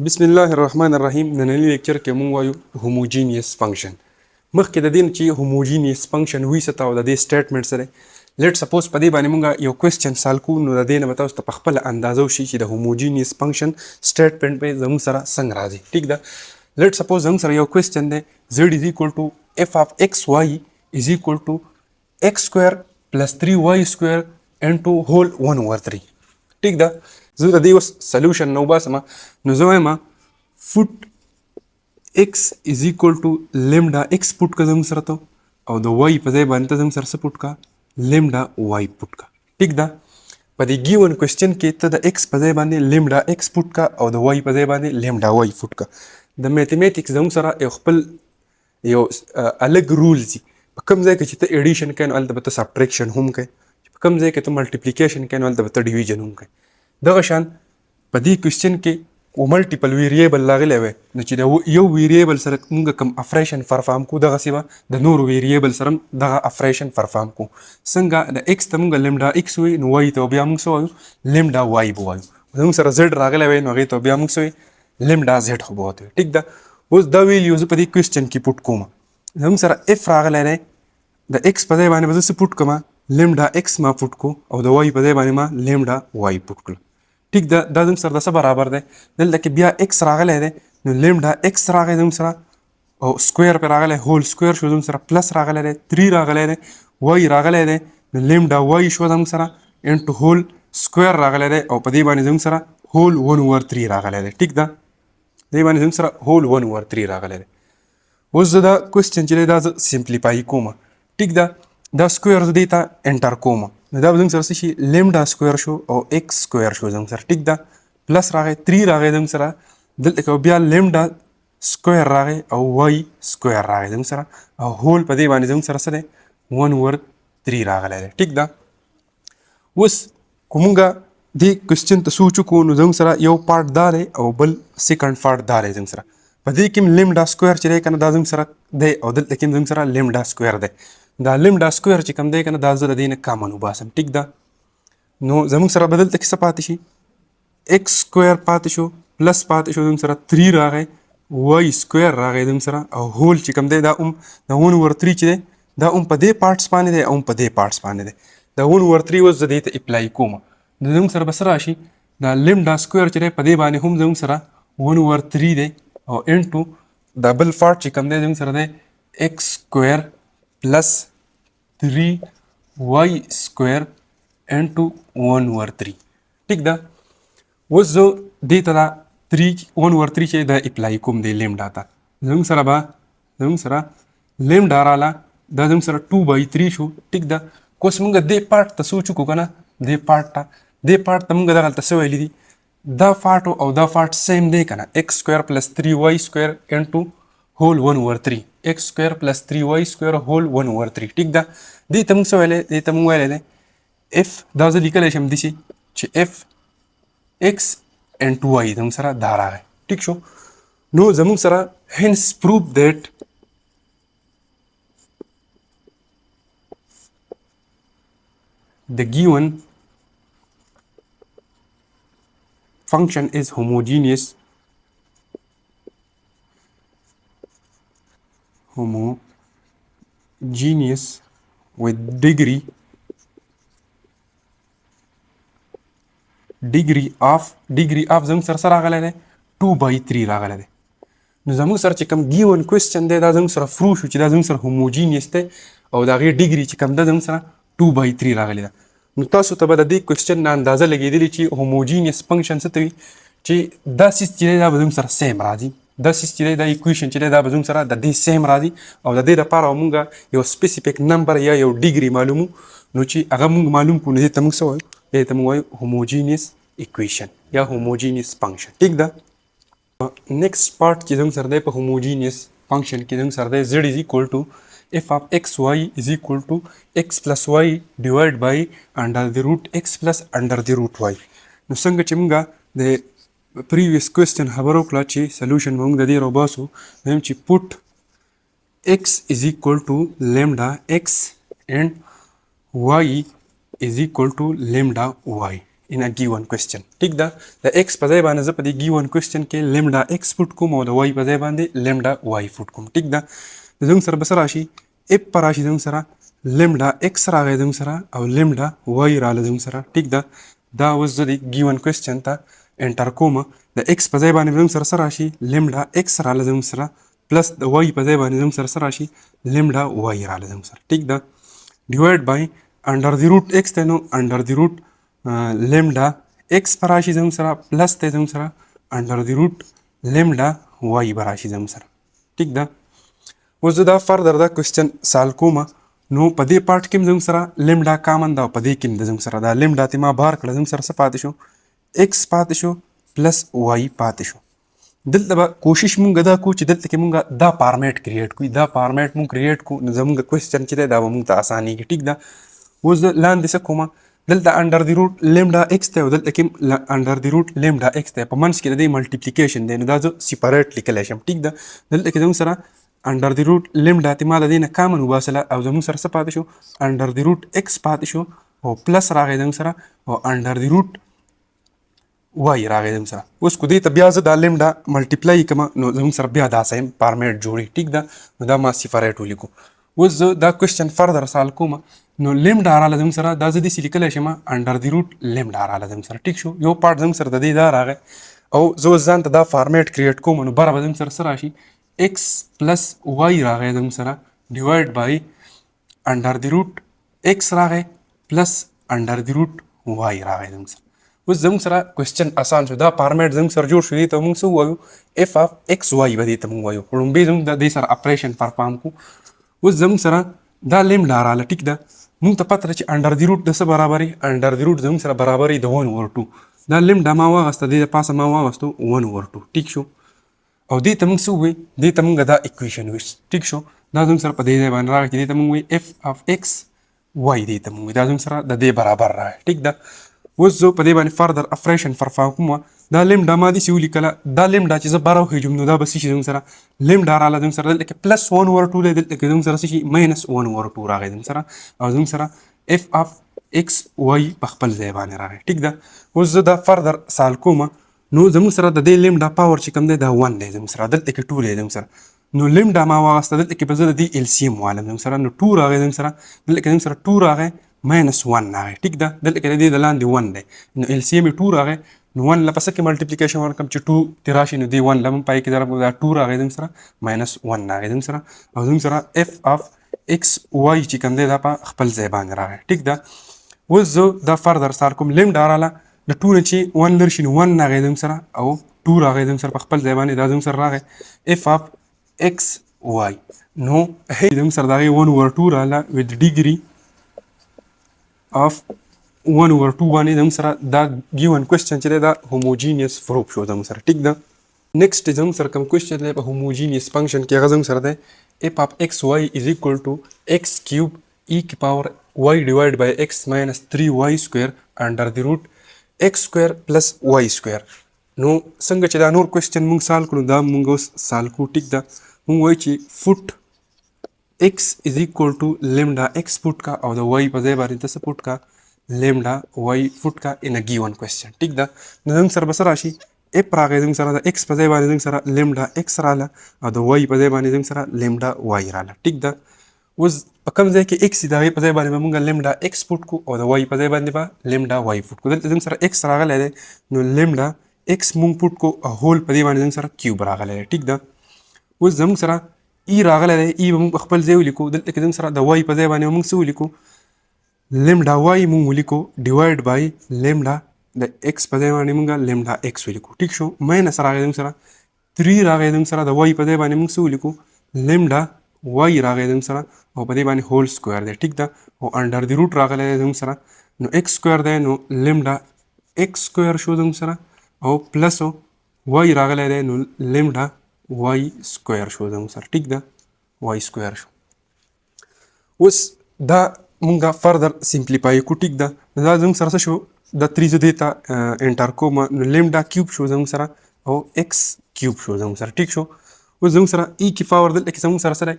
بسم الله الرحمن الرحیم. نننی لیکچر کې مونږ وایو homogeneous function. مخکې د دې نه چې homogeneous function وي څه ته او د دې سټیټمنټ سره لیټ سپوز په دې باندې مونږ یو کوېسچن سال کوو، نو د دې نه به تاسو ته په خپله اندازه وشي چې د homogeneous function سټیټمنټ به زموږ سره څنګه راځي. ټیک ده، لیټ سپوز زموږ سره یو کوېسچن دی z is equal to f of xy is equal to x square plus 3y square into whole 1/3. ټیک ده، زه د دې اوس سلوشن نو باسم، نو زه وایم فوټ x is equal to lambda x پوټ کا زموږ سره ته، او د y په ځای باندې ته زموږ سره څه پوټ کا lambda y پوټ کا. ټیک ده، په دې ګیون کوېسچن کې ته د x په ځای باندې lambda x پوټ کا او د y په ځای باندې lambda y پوټ کا. د میتھمیټکس زموږ سره یو خپل یو الګ رولز دي. په کوم ځای کې چې ته ایډیشن کوې نو هلته به ته سبټریکشن هم کوې، په کوم ځای کې ته ملټیپلیکیشن کوې نو هلته به ته ډیویژن هم کوې. دغه شان په دې کوېسچن کې ملټیپل ویریبل راغلی وی، نو چې د یو ویریبل سره موږ کوم افریشن پرفارم کو، دغسې به د نورو ویریبل سره هم دغه افریشن پرفارم کو. څنګه د ایکس ته موږ لیمډا ایکس وایو، نو وای ته بیا موږ څه وایو لیمډا وای به وایو. زموږ سره زیډ راغلی وی نو هغې ته بیا موږ څه وایو لیمډا زیډ خو به ورته وایو. ټیک ده، اوس دا ویلیو زه په دې کوېسچن کې پوټ کوم. زموږ سره اف راغلی دی، د ایکس په ځای باندې به زه څه پوټ کړم لیمډا ایکس ما پوټ کو، او د وای په ځای باندې ما لیمډا وای پوټ کړم. ټیک ده، دا زموږ سره د څه برابر دی، دلته کې بیا ایکس راغلی دی نو لیمډا ایکس راغی زموږ سره، او سکویر پې راغلی هول سکویر شو زموږ سره، پلس راغلی دی 3 راغلی دی، وای راغلی دی نو لیمډا وای شو زموږ سره انټو هول سکویر راغلی دی، او په دې باندې زموږ سره هول 1/3 راغلی دی. ټیک ده، دې باندې زموږ سره هول 1/3 راغلی دی. اوس زه دا کوېسچن چې دی دا زه سمپلیفای کوم. ټیک ده، دا سکویر زه دې ته انټر کوم، نو دا به زموږ سره څه شي لیمډا سکویر شو او ایکس سکویر شو زموږ سره. ټیک ده، پلس راغی 3 راغی زموږ سره، دلته کې بیا لیمډا سکویر راغی او وای سکویر راغی زموږ سره، او هول په دې باندې زموږ سره څه دی 1/3 راغلی دی. ټیک ده، اوس که مونږ دې کوېسچن ته سوچ وکړو نو زموږ سره یو پارټ دا دی او بل سیکنډ پارټ دا دی. زموږ سره په دې کې لیمډا سکویر چې دی که نه دا زموږ سره دی، او دلته کې زموږ سره لیمډا سکویر دی. دا لیمډا سکویر چې کوم دی که نه دا زه د دې نه کامن وباسم. ټیک ده، نو زموږ سره به دلته کې څه پاتې شي ایکس سکویر پاتې شو، پلس پاتې شو زموږ سره 3 راغی، وای سکویر راغی زموږ سره، او هول چې کوم دی دا هم د 1/3 چې دی دا هم په دې پارټس باندې دی او هم په دې پارټس باندې دی. دا 1/3 اوس زه دې ته اپلای کوم، نو زموږ سره به څه راشي دا لیمډا سکویر چې دی په دې باندې هم زموږ سره 1/3 دی، او انټو دا بل پارټ چې کوم دی زموږ سره دی ایکس سکویر پلس 3 وای سکویر انټو 1/3. ټیک ده، اوس زه دې ته دا 1/3 چې دا اپلای کوم دی لیمډا ته، زموږ سره به زموږ سره لیمډا راله دا زموږ سره 2/3 شو. ټیک ده، اوس موږ دې پارټ ته سوچ وکړو که نه، دې پارټ ته موږ دغلته څه ویلي دي دا پارټ او دا پارټ سیم دی که نه، ایکس سکویر پلس 3y سکویر انټو هول 1/3، ایکس سکویر پلس 3y سکویر هول 1/3. ټیک ده، دې ته موږ څه ویلی، دې ته موږ ویلی دی اف، دا زه لیکلی شم داسې چې اف ایکس انټو واي زموږ سره دا راغی. ټیک شو، نو زموږ سره هینس پروف دیټ the given function is homogeneous with degree of زموږ سره څه راغلی دی 2/3 راغلی دی. نو زموږ سره چې کوم ګیون کوېسچن دی دا زموږ سره فرو شو چې دا زموږ سره هوموجینیس دی، او د هغې ډیګري چې کوم ده زموږ سره 2/3 راغلی ده. نو تاسو ته به د دې کوېسچن نه اندازه لګېدلې چې هوموجینیس فنکشن څه ته وي، چې دا سیس چې دی دا به زموږ سره سیم راځي، دا سیس چې دی دا ایکویشن چې دی دا به زموږ سره د دې سیم راځي، او د دې دپاره مونږ یو سپیسیفیک نمبر یا یو ډیګري معلومو، نو چې هغه مونږ معلوم کړو نو دې ته مونږ څه وایو، دې ته مونږ وایو هوموجینیس ایکویشن یا هوموجینیس فنکشن. ټیک ده، نیکسٹ پارٹ چې زموږ سره دی په هوموجینیس فنکشن کې زموږ سره دی z is equal to f of xy is equal to x plus y divided by under the root x plus under the root y. نو څنګه چې موږ د پریویس کوېسچن خبره وکړه چې سلوشن به موږ د دې راوباسو، وایم چې پوټ x is equal to lambda x and y is equal to lambda y. in a given question ټیک ده د x په ځای باندې زه په دې given question کې lambda x پټ کوم او د y په ځای باندې lambda y پټ کوم ټیک ده زموږ سره بس راشي f پر راشي زموږ سره lambda x راغی زموږ سره او lambda y راغله زموږ سره ټیک ده دا اوس زه د given question ته انټر کوم د x په ځای باندې زموږ سره راشي lambda x راغله زموږ سره پلس د y په ځای باندې زموږ سره راشي lambda y راغله زموږ سره ټیک ده ډیوایډ بای انډر دی روټ x ته نو انډر دی روټ lambda x پر راشي زموږ سره پلس ته زموږ سره انډر دی روټ lambda y به راشي زموږ سره ټیک ده اوس زه دا فردر دا کوېسچن سالو کوم نو په دې پارټ کې زموږ سره lambda کامن ده او په دې کې زموږ سره دا lambda ته ما بهر کړه زموږ سره څه پاتې شو x پاتې شو پلس y پاتې شو دلته به کوشش مونږ دا کوو چې دلته کې مونږ دا فارمیټ کریټ کړو دا فارمیټ مونږ کریټ کړو نو زموږ کوېسچن چې دی دا به مونږ ته اسانېږي ټیک ده اوس زه لاندې څه کوم دلته انډر دی روټ lambda x دی او دلته کې انډر دی روټ lambda x دی په منځ کې د دې ملټیپلیکیشن دی نو دا زه سیپریټ لیکلی شم ټیک ده دلته کې زموږ سره انډر دی روټ lambda ته ما د دې نه کامن وباسله او زموږ سره څه پاتې شو انډر دی روټ x پاتې شو او پلس راغی زموږ سره او انډر دی روټ وای راغی زموږ سره اوس کو دې ته بیا زه دا lambda ملټیپلای کړم نو زموږ سره بیا دا سیم فارمیټ جوړي ټیک ده نو دا ما سیپریټ ولیکو اوس زه دا کوېسچن فردر سالو کوم نو lambda راغله زموږ سره دا زه داسې لیکلی شم انډر دی روټ lambda راغله زموږ سره ټیک شو یو پارټ زموږ سره د دې دا راغی او زه اوس ځان ته دا فارمیټ کریټ کوم نو بره به زموږ سره څه راشي x پلس y راغی زموږ سره ډیوایډ بای انډر دی روټ x راغی پلس انډر دی روټ y راغی زموږ سره اوس زموږ سره کوېسچن اسان شو دا فارمیټ زموږ سره جوړ شو دې ته موږ څه ووایو f of x y به دې ته موږ وایو لومبۍ زموږ د دې سره اپریشن پرفارم کو اوس زموږ سره دا lambda راغله ټیک ده موږ ته پته ده چې انډر دی روټ د څه برابرې انډر دی روټ زموږ سره برابرې د 1/2 دا lambda ما واغسته دې د پاسه ما واغستو 1/2 ټیک شو او دې ته موږ څه ووایو دې ته موږ دا اکویشن وایو ټیک شو دا زموږ سره په دې ځای باندې راغی چې دې ته موږ وایو f of x y دې ته موږ وایو دا زموږ سره د دې برابر راغی ټیک ده اوس زه په دې باندې فردر افریشن پرفارم کوم دا lambda ما داسې ولیکله دا lambda چې زه بره وخېږم نو دا به څه شي زموږ سره lambda راغله زموږ سره دلته کې پلس 1/2 دی دلته کې زموږ سره څه شي ماینس 1/2 راغی زموږ سره او زموږ سره f of x y په خپل ځای باندې راغی ټیک ده اوس زه دا فردر سال کوم نو زموږ سره د دې lambda پاور چې کوم دی دا 1 دی زموږ سره دلته کې 2 دی زموږ سره نو lambda ما واغسته دلته کې به زه د دې LCM والم زموږ سره نو 2 راغی زموږ سره دلته کې زموږ سره 2 راغی ماینس 1 راغی ټیک ده دلته کې د دې د لاندې 1 دی نو LCM یې 2 راغی نو 1 له پسې کې ملټیپلیکیشن ورکړم چې 2 ترې راشي نو دې 1 له هم پای کې ضرب دا 2 راغی زموږ سره ماینس 1 راغی زموږ سره او زموږ سره f of x y چې کوم دی دا په خپل ځای باندې راغی ټیک ده اوس زه دا فردر سار کوم lambda راغله د 2 نه چې 1 لرې شي نو 1 راغی زموږ سره او 2 راغی زموږ سره په خپل ځای باندې دا زموږ سره راغی f of x y نو زموږ سره د هغې 1/2 راغله with degree of 1/2 باندې زموږ سره دا given question چې دی دا homogeneous proof شو زموږ سره ټیک ده نیکسټ زموږ سره کوم question دی په homogeneous function کې هغه زموږ سره دی f of x y is equal to x cube e کی power y divided by x minus 3y square under the root x square plus y square نو څنګه چې دا نور question موږ سال کړو دا موږ اوس سال کړو ټیک ده موږ وایو چې فوټ x is equal to lambda x پټ کا او د y په ځای باندې ته څه پټ کا lambda y پټ کا in a given question ټیک ده نو زموږ سره به څه راشي f راغی زموږ سره د x په ځای باندې زموږ سره lambda x راغله او د y په ځای باندې زموږ سره lambda y راغله ټیک ده اوس په کوم ځای کې x د هغې په ځای باندې به موږ lambda x پټ کړو او د y په ځای باندې به lambda y پټ کړو دلته زموږ سره x راغلی دی نو lambda x موږ پټ کړو او هول په دې باندې زموږ سره کیوب راغلی دی ټیک ده اوس زموږ سره ای راغلی دی ای به موږ په خپل ځای ولیکو دلته کې زموږ سره د وای په ځای باندې موږ څه ولیکو lambda y موږ ولیکو ډیوایډ بای lambda د x په ځای باندې موږ lambda x ولیکو ټیک شو ماینس راغی زموږ سره 3 راغی زموږ سره د وای په ځای باندې موږ څه ولیکو lambda y راغی زموږ سره او په دې باندې هول سکویر دی ټیک ده او انډر دی روټ راغلی دی زموږ سره نو x سکویر دی نو lambda x سکویر شو زموږ سره او پلس y راغلی دی نو lambda y سکویر شو زموږ سره ټیک ده y سکویر شو اوس دا مونږه فردر سمپلیفای کو ټیک ده دا زموږ سره څه شو دا 3 زه دې ته انټر کوم نو lambda کیوب شو زموږ سره او x کیوب شو زموږ سره ټیک شو اوس زموږ سره ای کی پاور دلته کې زموږ سره سره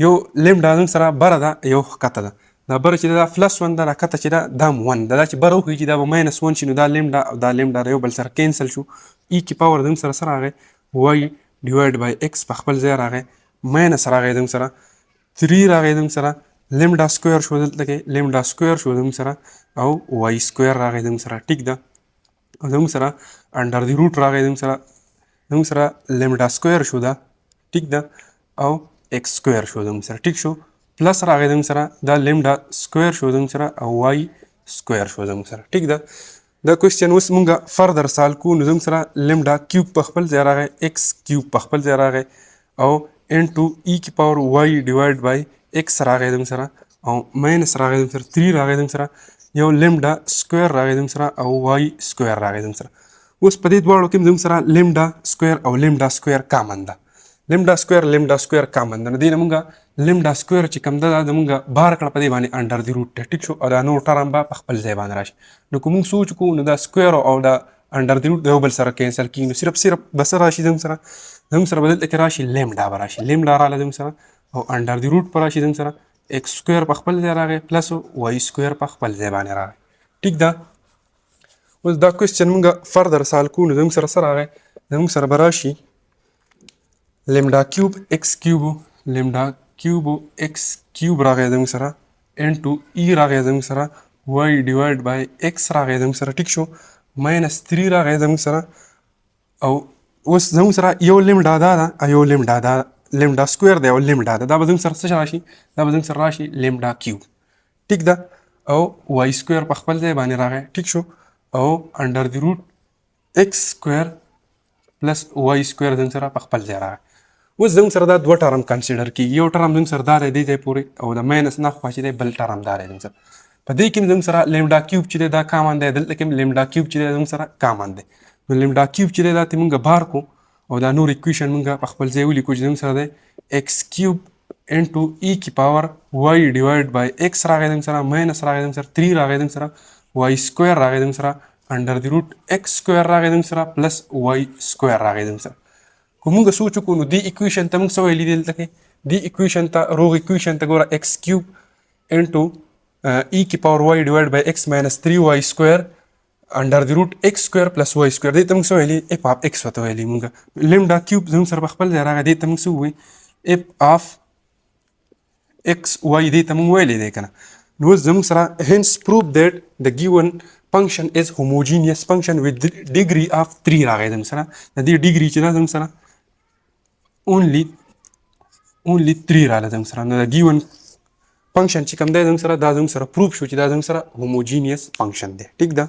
یو lambda زموږ سره بره ده یو ښکته ده دا بره چې دا پلس 1 دا راکته چې دا هم 1 دا چې بره وخیږي دا به ماینس 1 شي نو دا لیمډا او دا لیمډا یو بل سره کینسل شو ای کی پاور دم سره سره راغی y ډیوایډ بای x په خپل ځای راغی ماینس راغی دم سره 3 راغی دم سره لیمډا سکویر شو دلته کې لیمډا سکویر شو دم سره او y سکویر راغی دم سره ټیک ده او دم سره انډر دی روټ راغی دم سره لیمډا سکویر شو دا ټیک ده او x سکویر شو دم سره ټیک شو پلس راغی دم سره دا لیمډا سکویر شو دم سره او y سکویر شو دم سره ټیک ده دا کوېسچن اوس مونږه فردر سال کو نو دم سره لیمډا کیوب په خپل ځای راغی x کیوب په خپل ځای راغی او انټو ای کی پاور y ډیوایډ بای x راغی دم سره او ماینس راغی دم سره 3 راغی دم سره یو لیمډا سکویر راغی دم سره او y سکویر راغی دم سره اوس په دې دواړو کې دم سره لیمډا سکویر او لیمډا سکویر کامن ده لیمډا سکویر کامن ده نو دې مونږه لیمډا سکویر چې کوم ده دا مونږه بار کړه په دې باندې انډر دی روټ ټیک شو او دا نور ټرم به په خپل ځای باندې راشي نو کوم سوچ کو نو دا سکویر او دا انډر دی روټ یو بل سره کینسل کیږي نو صرف بس راشي دم سره بدل کې راشي لیمډا به راشي لیمډا رااله دم سره او انډر دی روټ پر راشي دم سره x سکویر په خپل ځای راغی پلس y سکویر په خپل ځای باندې راغی ټیک ده اوس دا کوېسچن مونږه فردر سال کو نو دم سره راغی دم سره به راشي لیمډا کیوب x کیوب لیمډا کیوب x کیوب راغی دم سره انټو ای راغی دم سره y ډیوایډ بای x راغی دم سره ټیک شو ماینس 3 راغی دم سره او اوس زموږ سره یو لیمډا ده یو لیمډا ده لیمډا سکویر دی او لیمډا ده دا به زموږ سره څه راشي دا به زموږ سره راشي لیمډا کیوب ټیک ده او y سکویر په خپل ځای باندې راغی ټیک شو او انډر دی روټ x سکویر پلس y سکویر زموږ سره په خپل ځای راغی اوس زموږ سره دا دوه ټرم کنسیډر کیږي یو ټرم زموږ سره دا دی دې ځای پورې او د ماینس نه خوا چې دی بل ټرم دا دی زموږ سره په دې کې زموږ سره لیمډا کیوب چې دی دا کامن دی دلته کې لیمډا کیوب چې دی زموږ سره کامن دی نو لیمډا کیوب چې دی دا ته مونږ بار کو او دا نور اکویشن مونږ په خپل ځای ولیکو چې زموږ سره دی x کیوب انټو ای کی پاور y ډیوایډ بای x راغی زموږ سره ماینس راغی زموږ سره 3 راغی زموږ سره y سکویر راغی زموږ سره انډر دی روټ x سکویر راغی زموږ سره پلس y سکویر راغی زموږ سره که مونږ سوچ وکړو نو دې اکویشن ته مونږ څه ویلي دلته کې دې اکویشن ته روغ اکویشن ته ګوره x کیوب انټو ای کی پاور y ډیوایډ بای x ماینس 3y سکویر انډر دی روټ x سکویر پلس y سکویر دې ته مونږ څه ویلي اف اف x ورته ویلي مونږ لیمډا کیوب زموږ سره په خپل ځای راغی دې ته مونږ څه ووایي اف اف x y دې ته مونږ ویلی دی که نه نو اوس زموږ سره hence prove that the given function is homogeneous function with degree of 3 راغی زموږ سره د دې ډیګري چې دا زموږ سره only 3 رااله زموږ سره نو د given function چې کوم دی زموږ سره دا زموږ سره پروف شو چې دا زموږ سره homogeneous function دی ټیک ده